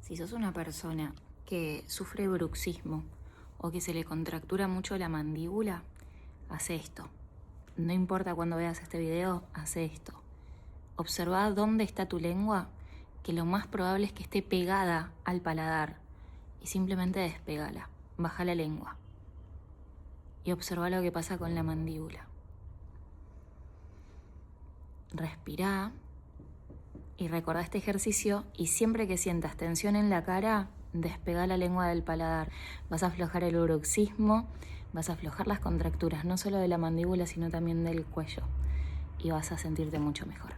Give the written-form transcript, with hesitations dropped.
Si sos una persona que sufre bruxismo o que se le contractura mucho la mandíbula, hace esto. No importa cuando veas este video, hace esto. Observa dónde está tu lengua, que lo más probable es que esté pegada al paladar, y simplemente despegala, baja la lengua y observa lo que pasa con la mandíbula. Respirá y recordá este ejercicio, y siempre que sientas tensión en la cara, despegá la lengua del paladar. Vas a aflojar el bruxismo, vas a aflojar las contracturas, no solo de la mandíbula, sino también del cuello, y vas a sentirte mucho mejor.